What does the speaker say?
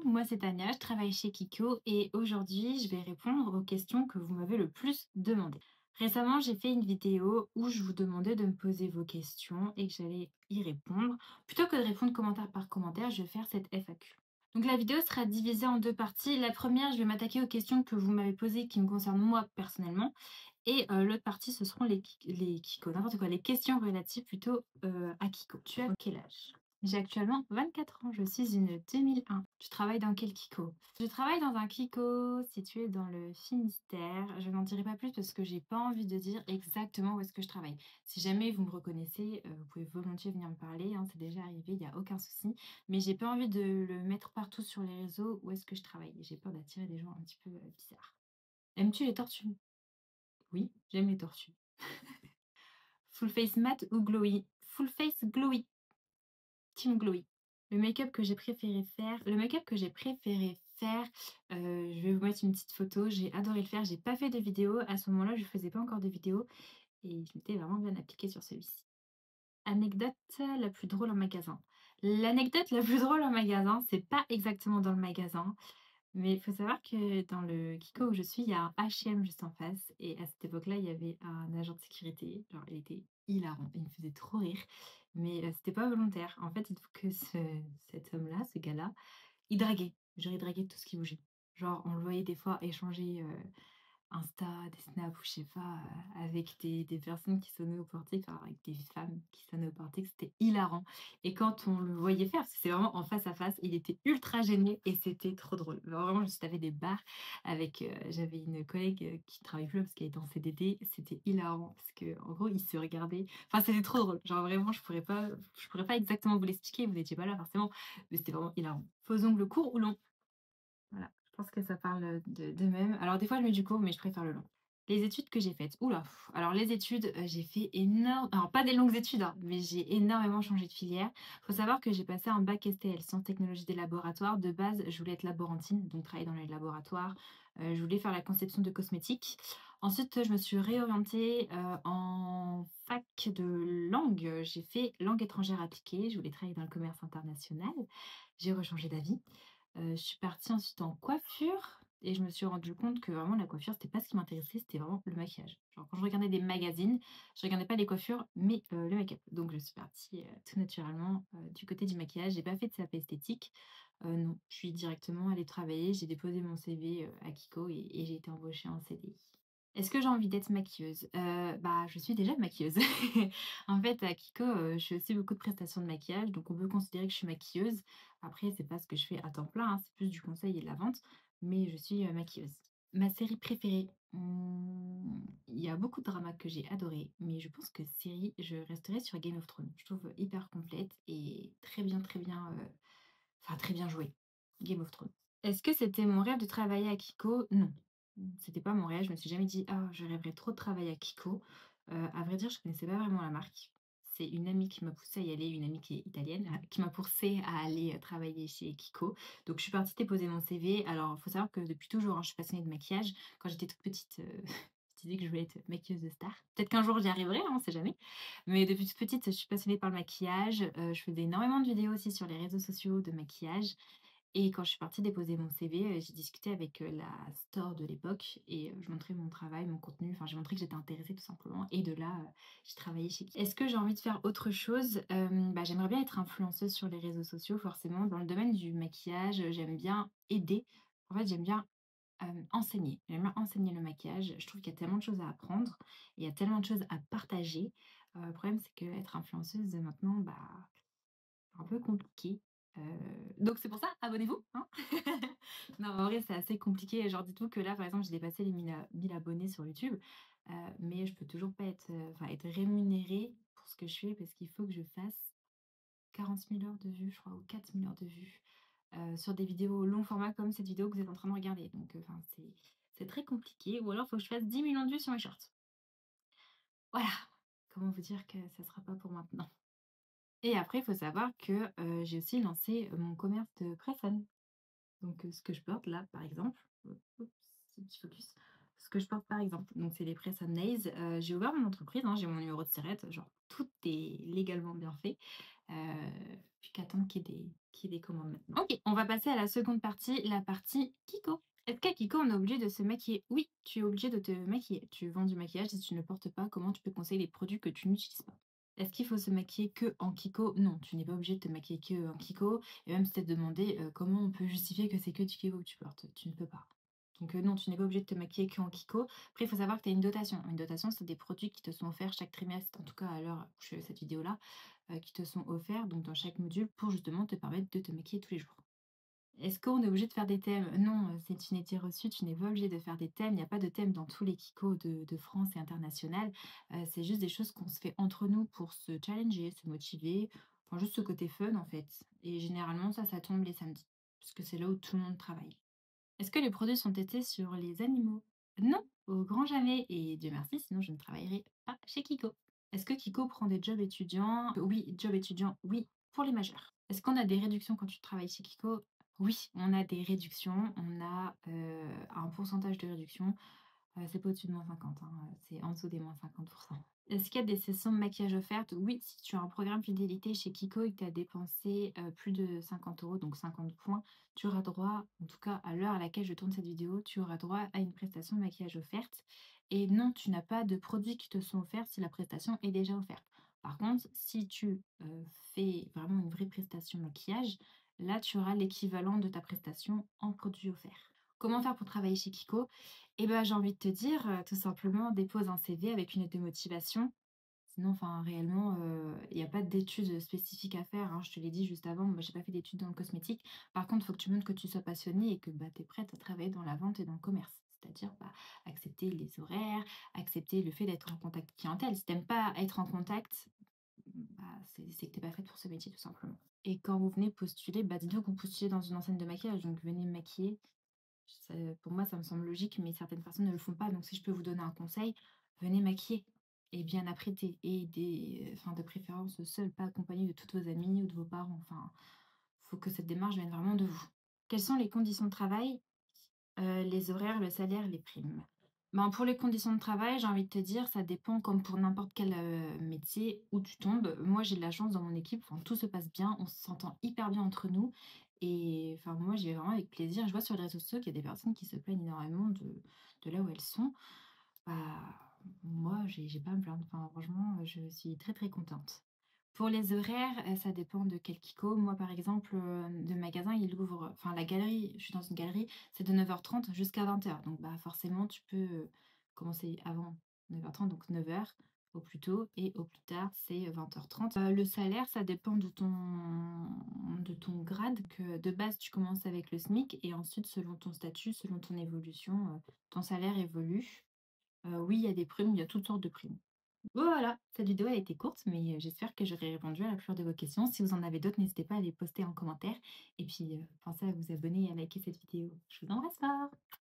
moi c'est Tania, je travaille chez Kiko et aujourd'hui je vais répondre aux questions que vous m'avez le plus demandées. Récemment, j'ai fait une vidéo où je vous demandais de me poser vos questions et que j'allais y répondre. Plutôt que de répondre commentaire par commentaire, je vais faire cette FAQ. Donc la vidéo sera divisée en deux parties. La première, je vais m'attaquer aux questions que vous m'avez posées qui me concernent moi personnellement. Et l'autre partie, ce seront les Kiko, n'importe quoi, les questions relatives plutôt à Kiko. Tu as quel âge? J'ai actuellement 24 ans, je suis une 2001. Tu travailles dans quel Kiko? Je travaille dans un Kiko situé dans le Finistère. Je n'en dirai pas plus parce que j'ai pas envie de dire exactement où est-ce que je travaille. Si jamais vous me reconnaissez, vous pouvez volontiers venir me parler, hein, c'est déjà arrivé, il n'y a aucun souci. Mais j'ai pas envie de le mettre partout sur les réseaux où est-ce que je travaille. J'ai peur d'attirer des gens un petit peu bizarres. Aimes-tu les tortues? Oui, j'aime les tortues. Full face matte ou glowy? Full face glowy. Team glowy. Le make-up que j'ai préféré faire, je vais vous mettre une petite photo. J'ai adoré le faire. J'ai pas fait de vidéo. À ce moment-là, je faisais pas encore de vidéo et je m'étais vraiment bien appliquée sur celui-ci. Anecdote la plus drôle en magasin. L'anecdote la plus drôle en magasin, c'est pas exactement dans le magasin. Mais il faut savoir que dans le Kiko où je suis, il y a un H&M juste en face et à cette époque-là, il y avait un agent de sécurité, genre il était hilarant, il me faisait trop rire, mais c'était pas volontaire. En fait, il faut que cet homme-là, ce gars-là, il draguait. Genre, il draguait tout ce qui bougeait. Genre, on le voyait des fois échanger Insta, des snaps ou je sais pas, avec des personnes qui sonnaient au portique, enfin avec des femmes qui sonnaient au portique, c'était hilarant. Et quand on le voyait faire, parce que c'est vraiment en face à face, il était ultra gêné et c'était trop drôle. Vraiment, je me suis tapé des barres avec, j'avais une collègue qui travaille plus là parce qu'elle était en CDD, c'était hilarant parce que en gros, ils se regardaient. Enfin, c'était trop drôle. Genre vraiment, je pourrais pas exactement vous l'expliquer, vous n'étiez pas là forcément, mais c'était vraiment hilarant. Faux ongles courts ou longs? Voilà, je pense que ça parle de même. Alors des fois, je mets du court, mais je préfère le long. Les études que j'ai faites. Ouh là, alors les études, j'ai fait alors pas des longues études, hein, mais j'ai énormément changé de filière. Faut savoir que j'ai passé un bac STL, sciences technologies des laboratoires. De base, je voulais être laborantine, donc travailler dans les laboratoires. Je voulais faire la conception de cosmétiques. Ensuite, je me suis réorientée, en fac de langue. J'ai fait langue étrangère appliquée. Je voulais travailler dans le commerce international. J'ai rechangé d'avis. Je suis partie ensuite en coiffure et je me suis rendu compte que vraiment la coiffure, c'était pas ce qui m'intéressait, c'était vraiment le maquillage. Genre quand je regardais des magazines, je regardais pas les coiffures, mais le make-up. Donc je suis partie, tout naturellement, du côté du maquillage. J'ai pas fait de CAP esthétique, non, je suis directement allée travailler. J'ai déposé mon CV, à Kiko et j'ai été embauchée en CDI. Est-ce que j'ai envie d'être maquilleuse? Bah, je suis déjà maquilleuse. En fait, à Kiko, je fais aussi beaucoup de prestations de maquillage, donc on peut considérer que je suis maquilleuse. Après, c'est pas ce que je fais à temps plein, hein, c'est plus du conseil et de la vente, mais je suis, maquilleuse. Ma série préférée? Il y a beaucoup de dramas que j'ai adorés, mais je pense que série, je resterai sur Game of Thrones. Je trouve hyper complète et très bien, enfin très bien jouée. Game of Thrones. Est-ce que c'était mon rêve de travailler à Kiko? Non. C'était pas mon rêve, je me suis jamais dit: «Ah, je rêverais trop de travailler à Kiko». À vrai dire, je connaissais pas vraiment la marque. C'est une amie qui m'a poussée à y aller, une amie qui est italienne, qui m'a poussée à aller, travailler chez Kiko. Donc je suis partie déposer mon CV. Alors, il faut savoir que depuis toujours, hein, je suis passionnée de maquillage. Quand j'étais toute petite, je disais que je voulais être maquilleuse de star. Peut-être qu'un jour j'y arriverai, hein, on sait jamais. Mais depuis toute petite, je suis passionnée par le maquillage. Je faisais énormément de vidéos aussi sur les réseaux sociaux de maquillage. Et quand je suis partie déposer mon CV, j'ai discuté avec, la store de l'époque et je montrais mon travail, mon contenu, enfin j'ai montré que j'étais intéressée tout simplement et de là, j'ai travaillé chez Kik. Est-ce que j'ai envie de faire autre chose? Bah, j'aimerais bien être influenceuse sur les réseaux sociaux forcément. Dans le domaine du maquillage, j'aime bien aider. En fait, j'aime bien, enseigner. J'aime bien enseigner le maquillage. Je trouve qu'il y a tellement de choses à apprendre et il y a tellement de choses à partager. Le problème, c'est qu'être influenceuse maintenant, bah un peu compliqué. Donc c'est pour ça, abonnez-vous, hein. Non, en vrai, c'est assez compliqué. Genre, dites-vous que là, par exemple, j'ai dépassé les 1000 abonnés sur YouTube, mais je peux toujours pas être, enfin, être rémunérée pour ce que je fais parce qu'il faut que je fasse 40 000 heures de vues, je crois, ou 4 000 heures de vues, sur des vidéos long format comme cette vidéo que vous êtes en train de regarder. Donc, enfin, c'est très compliqué. Ou alors, il faut que je fasse 10 millions de vues sur mes shorts. Voilà! Comment vous dire que ça sera pas pour maintenant? Et après, il faut savoir que, j'ai aussi lancé, mon commerce de presse-on. Donc, ce que je porte là, par exemple, oups, petit focus. ce que je porte par exemple. Donc c'est les Press On Nails. J'ai ouvert mon entreprise, hein, j'ai mon numéro de SIRET, genre tout est légalement bien fait. Plus qu'à attendre qu'il y ait des commandes maintenant. OK, on va passer à la seconde partie, la partie Kiko. Est-ce qu'à Kiko, on est obligé de se maquiller? Oui, tu es obligé de te maquiller. Tu vends du maquillage, si tu ne portes pas, comment tu peux conseiller les produits que tu n'utilises pas? Est-ce qu'il faut se maquiller que en Kiko? Non, tu n'es pas obligé de te maquiller que en Kiko. Et même si tu te demandé comment on peut justifier que c'est que du Kiko que tu portes, tu ne peux pas. Donc non, tu n'es pas obligé de te maquiller que en Kiko. Après, il faut savoir que tu as une dotation. Une dotation, c'est des produits qui te sont offerts chaque trimestre, en tout cas à l'heure où je fais cette vidéo-là, qui te sont offerts donc dans chaque module pour justement te permettre de te maquiller tous les jours. Est-ce qu'on est obligé de faire des thèmes? Non, c'est une idée reçue, tu n'es pas obligé de faire des thèmes. Il n'y a pas de thème dans tous les Kikos de France et international. C'est juste des choses qu'on se fait entre nous pour se challenger, se motiver, enfin juste ce côté fun en fait. Et généralement ça tombe les samedis, parce que c'est là où tout le monde travaille. Est-ce que les produits sont testés sur les animaux? Non, au grand jamais et Dieu merci, sinon je ne travaillerai pas chez Kiko. Est-ce que Kiko prend des jobs étudiants? Oui, job étudiant, oui, pour les majeurs. Est-ce qu'on a des réductions quand tu travailles chez Kiko? Oui, on a des réductions, on a un pourcentage de réduction. C'est pas au-dessus de -50, hein, c'est en dessous des -50. Est-ce qu'il y a des sessions de maquillage offertes? Oui, si tu as un programme fidélité chez Kiko et que tu as dépensé, plus de 50 €, donc 50 points, tu auras droit, en tout cas à l'heure à laquelle je tourne cette vidéo, tu auras droit à une prestation de maquillage offerte. Et non, tu n'as pas de produits qui te sont offerts si la prestation est déjà offerte. Par contre, si tu, fais vraiment une vraie prestation maquillage, là, tu auras l'équivalent de ta prestation en produits offerts. Comment faire pour travailler chez Kiko? Eh ben, j'ai envie de te dire, tout simplement dépose un CV avec une lettre de motivation. Sinon, enfin réellement, il y a pas d'études spécifiques à faire, hein. Je te l'ai dit juste avant, moi j'ai pas fait d'études dans le cosmétique. Par contre, il faut que tu montres que tu sois passionnée et que, bah, tu es prête à travailler dans la vente et dans le commerce. C'est-à-dire, bah, accepter les horaires, accepter le fait d'être en contact clientèle. Si tu aimes pas être en contact, bah, c'est que tu es pas faite pour ce métier tout simplement. Et quand vous venez postuler, bah, dites-vous que vous postulez dans une enseigne de maquillage, donc venez me maquiller. Pour moi, ça me semble logique, mais certaines personnes ne le font pas. Donc, si je peux vous donner un conseil, venez maquiller et bien apprêter. Et enfin, de préférence seul, pas accompagné de toutes vos amies ou de vos parents. Enfin, faut que cette démarche vienne vraiment de vous. Quelles sont les conditions de travail? Les horaires, le salaire, les primes. Ben, pour les conditions de travail, j'ai envie de te dire, ça dépend comme pour n'importe quel, métier où tu tombes. Moi, j'ai de la chance dans mon équipe, enfin, tout se passe bien, on s'entend hyper bien entre nous et enfin, moi, j'y vais vraiment avec plaisir. Je vois sur les réseaux sociaux qu'il y a des personnes qui se plaignent énormément de là où elles sont. Bah, moi, j'ai pas à me plaindre. Enfin, franchement, je suis très, très contente. Pour les horaires, ça dépend de quel Kiko. Moi, par exemple, le magasin, il ouvre enfin la galerie, je suis dans une galerie, c'est de 9h30 jusqu'à 20h. Donc bah, forcément, tu peux, commencer avant 9h30, donc 9h au plus tôt et au plus tard, c'est 20h30. Le salaire, ça dépend de ton grade, que de base, tu commences avec le SMIC et ensuite, selon ton statut, selon ton évolution, ton salaire évolue. Oui, il y a des primes, il y a toutes sortes de primes. Voilà, cette vidéo a été courte, mais j'espère que j'aurai répondu à la plupart de vos questions. Si vous en avez d'autres, n'hésitez pas à les poster en commentaire et puis, pensez à vous abonner et à liker cette vidéo. Je vous embrasse fort!